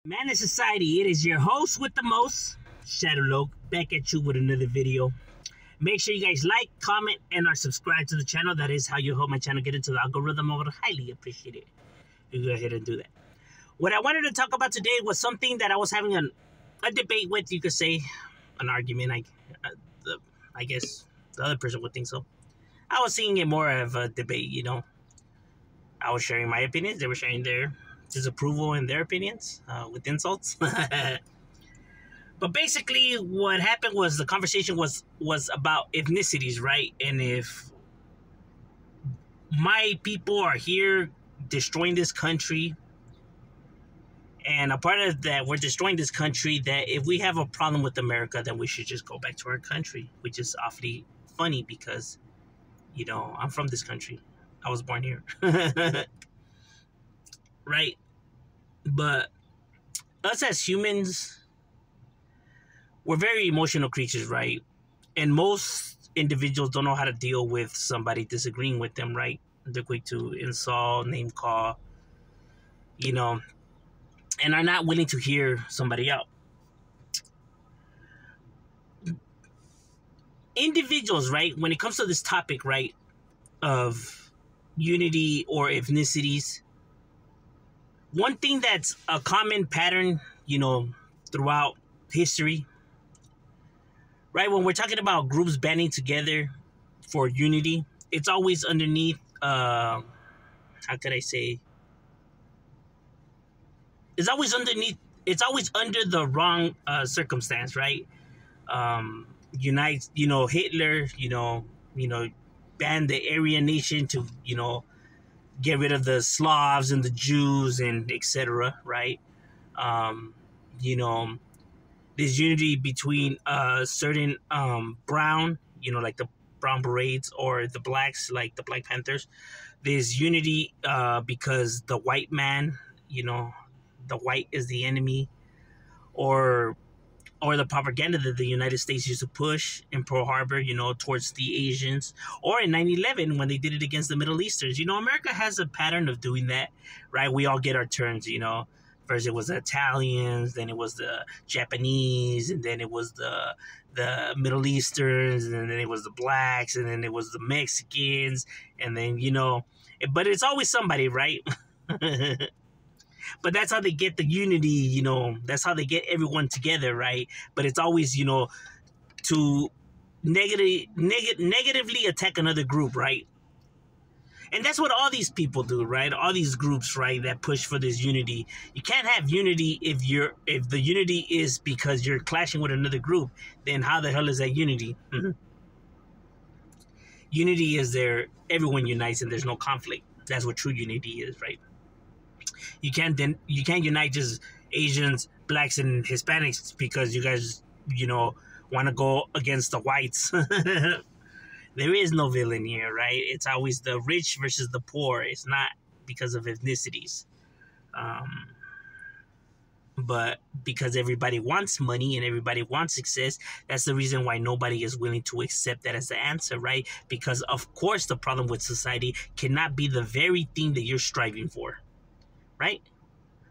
Man of Society, it is your host with the most, Shadowloke, back at you with another video. Make sure you guys like, comment, and are subscribed to the channel. That is how you help my channel get into the algorithm. I would highly appreciate it. You go ahead and do that. What I wanted to talk about today was something that I was having a debate with, you could say, an argument. I guess the other person would think so. I was seeing it more of a debate, you know. I was sharing my opinions. They were sharing their disapproval and their opinions with insults. But basically what happened was the conversation was about ethnicities, right? And if my people are here destroying this country, and a part of that, we're destroying this country, that if we have a problem with America, then we should just go back to our country, which is awfully funny because, you know, I'm from this country. I was born here. Right? But us as humans, we're very emotional creatures, right? And most individuals don't know how to deal with somebody disagreeing with them, right? They're quick to insult, name call, you know, and are not willing to hear somebody out. Individuals, right, when it comes to this topic, right, of unity or ethnicities, one thing that's a common pattern, you know, throughout history, right? When we're talking about groups banding together for unity, it's always underneath, how could I say? It's always under the wrong circumstance, right? Hitler, banned the Aryan nation to, get rid of the Slavs and the Jews and etc. Right? There's unity between certain brown, like the Brown Berets, or the blacks, like the Black Panthers. There's unity because the white man, the white is the enemy, or the propaganda that the United States used to push in Pearl Harbor, towards the Asians, or in 9/11 when they did it against the Middle Easterns. America has a pattern of doing that, right? We all get our turns, First it was the Italians, then it was the Japanese, and then it was the Middle Easterns, and then it was the blacks, and then it was the Mexicans, and then, but it's always somebody, right? But that's how they get the unity, that's how they get everyone together, right? But it's always, to negatively attack another group, right? And that's what all these people do, right? All these groups, right, that push for this unity. You can't have unity if the unity is because you're clashing with another group. Then how the hell is that unity? Mm-hmm. Unity is there, everyone unites and there's no conflict. That's what true unity is, right? You can't unite just Asians, blacks, and Hispanics because you guys, want to go against the whites. There is no villain here, right? It's always the rich versus the poor. It's not because of ethnicities. But because everybody wants money and everybody wants success, that's the reason why nobody is willing to accept that as the answer, right? Because, of course, the problem with society cannot be the very thing that you're striving for, right?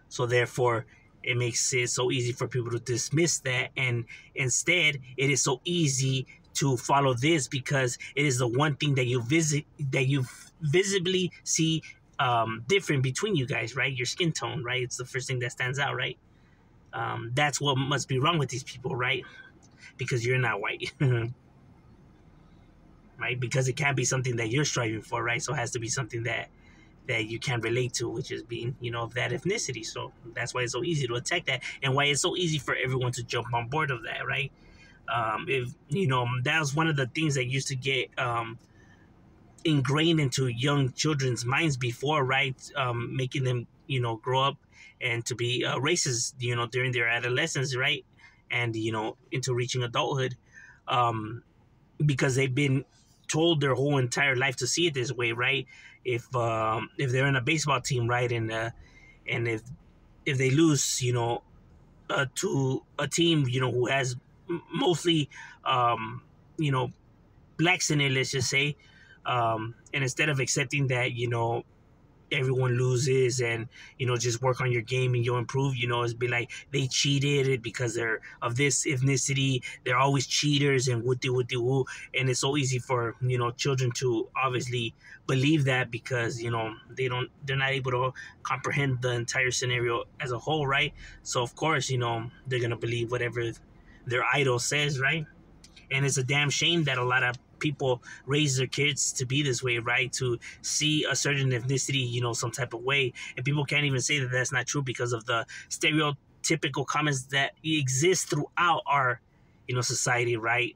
So, therefore, it makes it so easy for people to dismiss that. And instead, it is so easy to follow this because it is the one thing that you visibly see different between you guys, right? Your skin tone, right? It's the first thing that stands out, right? That's what must be wrong with these people, right? Because you're not white, right? Because it can't be something that you're striving for, right? So it has to be something that you can relate to, which is being, of that ethnicity. So that's why it's so easy to attack that, and why it's so easy for everyone to jump on board of that, right? If that was one of the things that used to get ingrained into young children's minds before, right? Making them grow up and to be racist during their adolescence, right? And into reaching adulthood, because they've been told their whole entire life to see it this way, right? If they're in a baseball team, right, and if they lose to a team who has mostly blacks in it, let's just say, and instead of accepting that everyone loses, and just work on your game and you'll improve. It's be like they cheated because they're of this ethnicity, they're always cheaters and woo. And it's so easy for children to obviously believe that, because they're not able to comprehend the entire scenario as a whole, right? So of course they're gonna believe whatever their idol says, right? And it's a damn shame that a lot of people raise their kids to be this way, right? To see a certain ethnicity, some type of way. And people can't even say that that's not true because of the stereotypical comments that exist throughout our, society, right?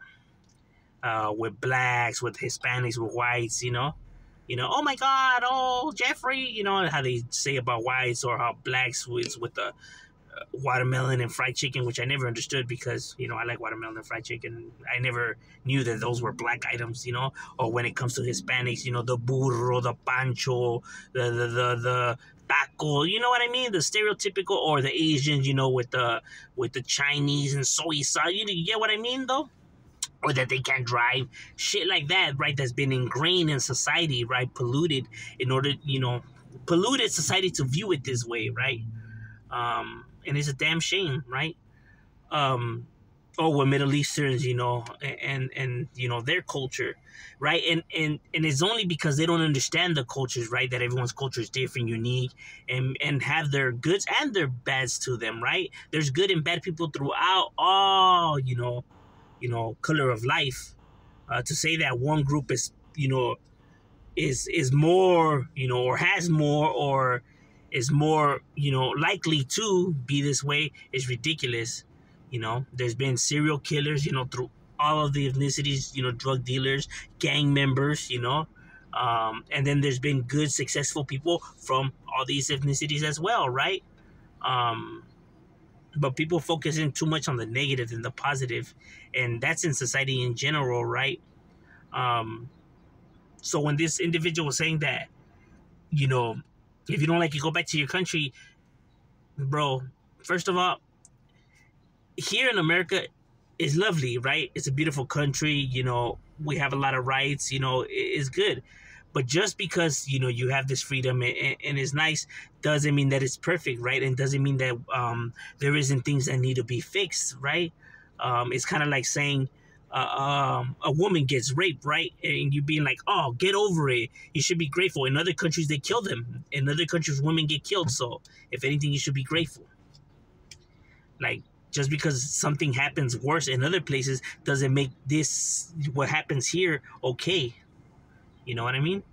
With blacks, with Hispanics, with whites, oh my God, oh Jeffrey, how they say about whites, or how blacks with the watermelon and fried chicken, which I never understood, because I like watermelon and fried chicken. I never knew that those were black items, or when it comes to Hispanics, the burro, the pancho, the taco, you know what I mean, the stereotypical, or the Asians, with the Chinese and soy sauce, you get what I mean though? Or that they can't drive, shit like that, right? That's been ingrained in society, right? Polluted in order, polluted society to view it this way, right? And it's a damn shame, right? Or with Middle Easterns, and their culture, right? And it's only because they don't understand the cultures, right? That everyone's culture is different, unique, and have their goods and their bads to them, right? There's good and bad people throughout all, color of life. To say that one group is more, or has more, or is more, likely to be this way, is ridiculous. There's been serial killers, through all of the ethnicities, drug dealers, gang members, and then there's been good, successful people from all these ethnicities as well, right? But people focusing too much on the negative than the positive, and that's in society in general, right? So when this individual was saying that, if you don't like it, go back to your country, bro. First of all, here in America is lovely, right? It's a beautiful country. We have a lot of rights. It's good. But just because you have this freedom and it's nice, doesn't mean that it's perfect, right? And doesn't mean that there isn't things that need to be fixed, right? It's kind of like saying a woman gets raped, right? And you being like, oh, get over it. You should be grateful. In other countries, they kill them. In other countries, women get killed. So if anything, you should be grateful. Like, just because something happens worse in other places doesn't make this, what happens here, okay. You know what I mean?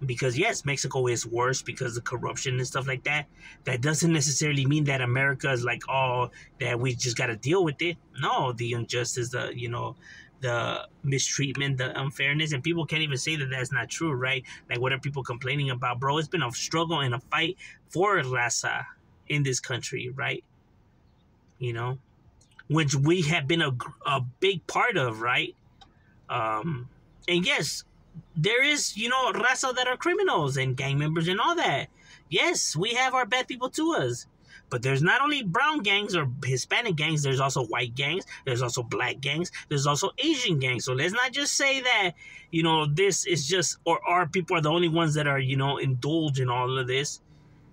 Because yes, Mexico is worse because of corruption and stuff like that. That doesn't necessarily mean that America is like, oh, that we just got to deal with it. No, the injustice, the mistreatment, the unfairness, and people can't even say that that's not true, right? Like, what are people complaining about, bro? It's been a struggle and a fight for Raza in this country, right? Which we have been a big part of, right? And yes, there is, Raza that are criminals and gang members and all that. Yes, we have our bad people to us. But there's not only brown gangs or Hispanic gangs, there's also white gangs, there's also black gangs, there's also Asian gangs. So let's not just say that, this is just, or our people are the only ones that are, indulge in all of this.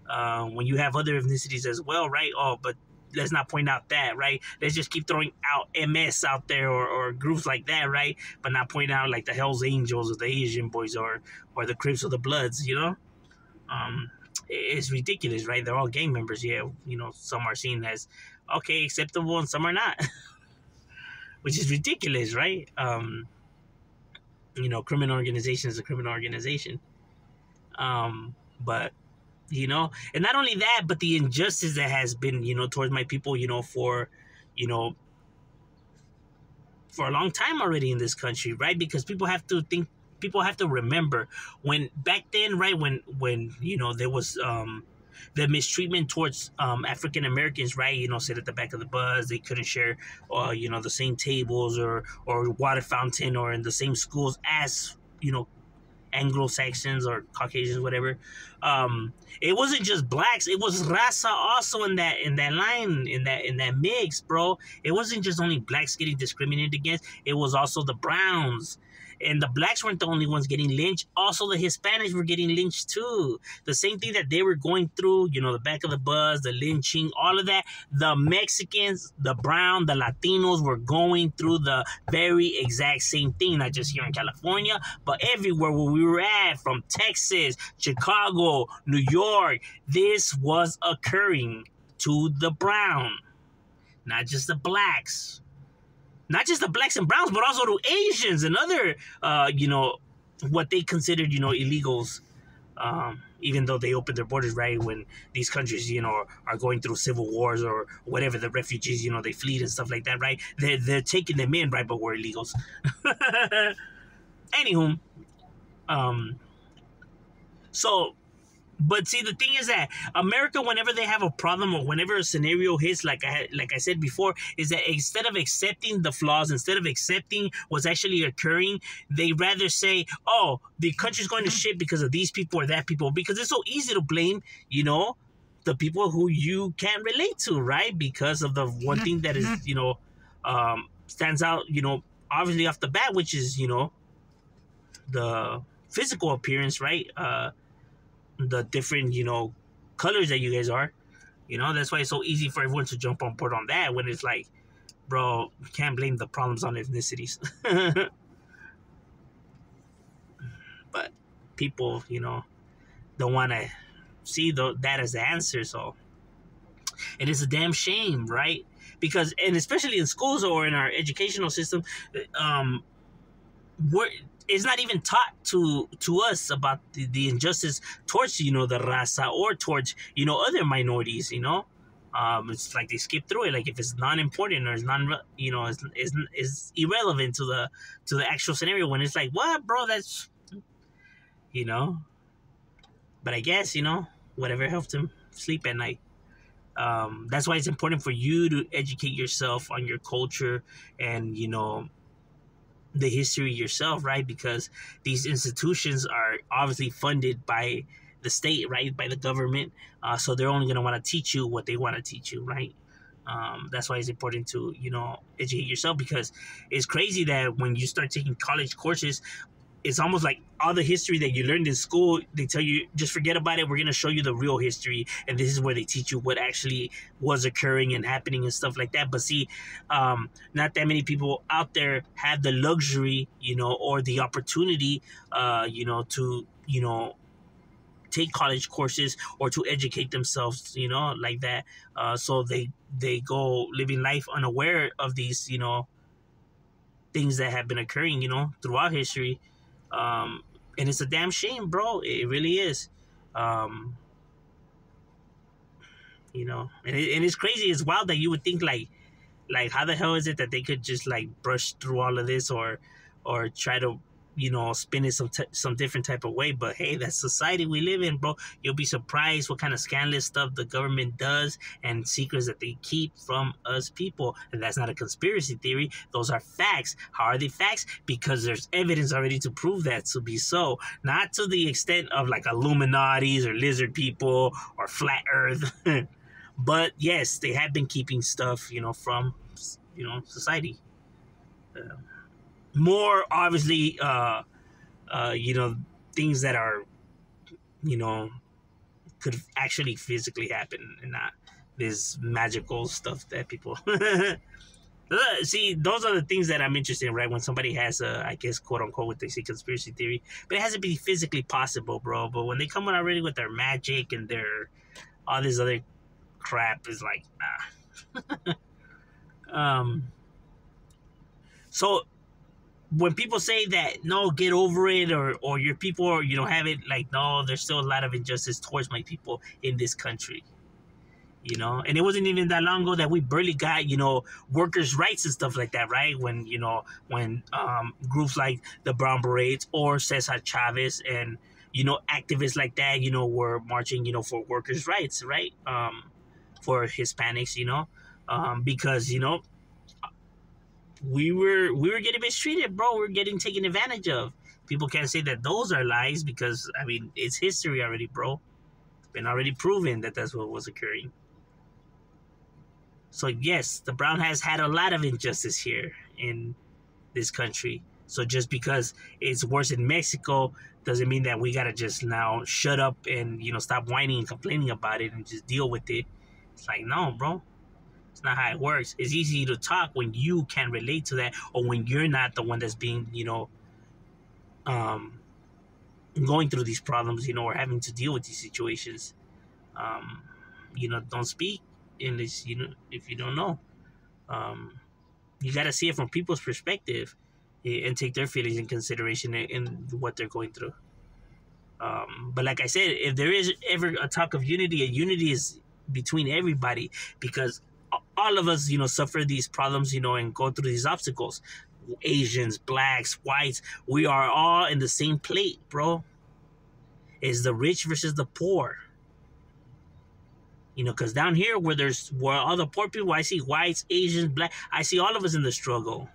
When you have other ethnicities as well, right? Oh, but let's not point out that, right? Let's just keep throwing out MS out there, or groups like that, right? But not point out like the Hells Angels or the Asian boys or the Crips or the Bloods, It's ridiculous, right? They're all gang members. Yeah, some are seen as okay, acceptable, and some are not, which is ridiculous, right? Criminal organization is a criminal organization. But and not only that, but the injustice that has been, towards my people, for a long time already in this country, right? Because people have to remember when back then, right? When there was the mistreatment towards African Americans, right? Sit at the back of the bus, they couldn't share, the same tables or water fountain, or in the same schools as Anglo-Saxons or Caucasians, whatever. It wasn't just blacks, it was Raza also in that line, in that mix, bro. It wasn't just only blacks getting discriminated against, it was also the browns And the blacks weren't the only ones getting lynched. Also, the Hispanics were getting lynched too. The same thing that they were going through, the back of the bus, the lynching, all of that. The Mexicans, the brown, the Latinos were going through the very exact same thing, not just here in California, but everywhere where we were at, from Texas, Chicago, New York. This was occurring to the brown, not just the blacks. Not just the blacks and browns, but also to Asians and other, what they considered, illegals, even though they opened their borders, right, when these countries, are going through civil wars or whatever, the refugees, they flee and stuff like that, right? They're taking them in, right, but we're illegals. Anywho, so... But see, the thing is that America, whenever they have a problem or whenever a scenario hits, like I said before, is that instead of accepting the flaws, instead of accepting what's actually occurring, they rather say, oh, the country's going to shit because of these people or that people. Because it's so easy to blame, the people who you can't relate to, right? Because of the one thing that is, stands out, obviously off the bat, which is, the physical appearance, right? The different, colors that you guys are. That's why it's so easy for everyone to jump on board on that when it's like, bro, you can't blame the problems on ethnicities. But people, don't want to see that as the answer. So it is a damn shame, right? Because, and especially in schools or in our educational system, it's not even taught to us about the injustice towards, the Raza or towards, other minorities, it's like they skip through it. Like if it's non-important or it's is irrelevant to the actual scenario, when it's like, what, bro, that's, but I guess, whatever helped him sleep at night. That's why it's important for you to educate yourself on your culture and, the history yourself, right? Because these institutions are obviously funded by the state, right? By the government. So they're only going to want to teach you what they want to teach you, right? That's why it's important to, educate yourself, because it's crazy that when you start taking college courses, it's almost like all the history that you learned in school, they tell you, just forget about it. We're going to show you the real history. And this is where they teach you what actually was occurring and happening and stuff like that. But see, not that many people out there have the luxury, or the opportunity, to, take college courses or to educate themselves, like that. So they go living life unaware of these, things that have been occurring, throughout history. And it's a damn shame, bro. It really is. And it's crazy. It's wild that you would think like how the hell is it that they could just like brush through all of this or try to, spin it some different type of way. But hey, that's society we live in, bro. You'll be surprised what kind of scandalous stuff the government does and secrets that they keep from us people. And that's not a conspiracy theory. Those are facts. How are they facts? Because there's evidence already to prove that to be so. Not to the extent of like Illuminatis or lizard people or flat earth. But yes, they have been keeping stuff, from, society. More obviously, things that are, could actually physically happen and not this magical stuff that people see. Those are the things that I'm interested in, right? When somebody has a, I guess, quote unquote, what they say, conspiracy theory, but it has to be physically possible, bro. But when they come in already with their magic and their all this other crap, is like, nah. So when people say that, no, get over it, or your people, or you don't have it, like, no, there's still a lot of injustice towards my people in this country. And it wasn't even that long ago that we barely got, workers' rights and stuff like that, right? When, when groups like the Brown Berets or Cesar Chavez and, activists like that, were marching, for workers' rights, right? For Hispanics, because, we were getting mistreated, bro. We're getting taken advantage of. People can't say that those are lies because, I mean, it's history already, bro. It's been already proven that that's what was occurring. So, yes, the Brown has had a lot of injustice here in this country. So just because it's worse in Mexico doesn't mean that we gotta just now shut up and stop whining and complaining about it and just deal with it. It's like, no, bro. It's not how it works. It's easy to talk when you can relate to that, or when you're not the one that's being, um, going through these problems, or having to deal with these situations. Um, don't speak unless if you don't know. Um, you got to see it from people's perspective, and take their feelings in consideration in what they're going through. But like I said, if there is ever a talk of unity, and unity is between everybody, because all of us, suffer these problems, and go through these obstacles. Asians, blacks, whites, we are all in the same plate, bro. It's the rich versus the poor. Because down here where all the poor people, I see whites, Asians, black, I see all of us in the struggle.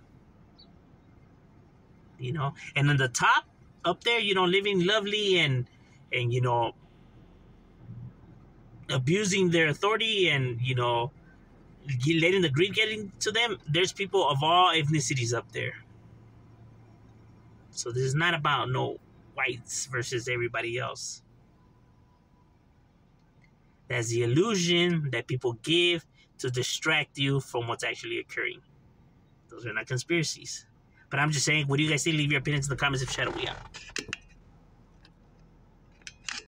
And in the top, up there, living lovely and abusing their authority and letting the greed get into them. There's people of all ethnicities up there. So this is not about no whites versus everybody else. That's the illusion that people give to distract you from what's actually occurring. Those are not conspiracies. But I'm just saying, what do you guys think? Leave your opinions in the comments. If Shadow, we out.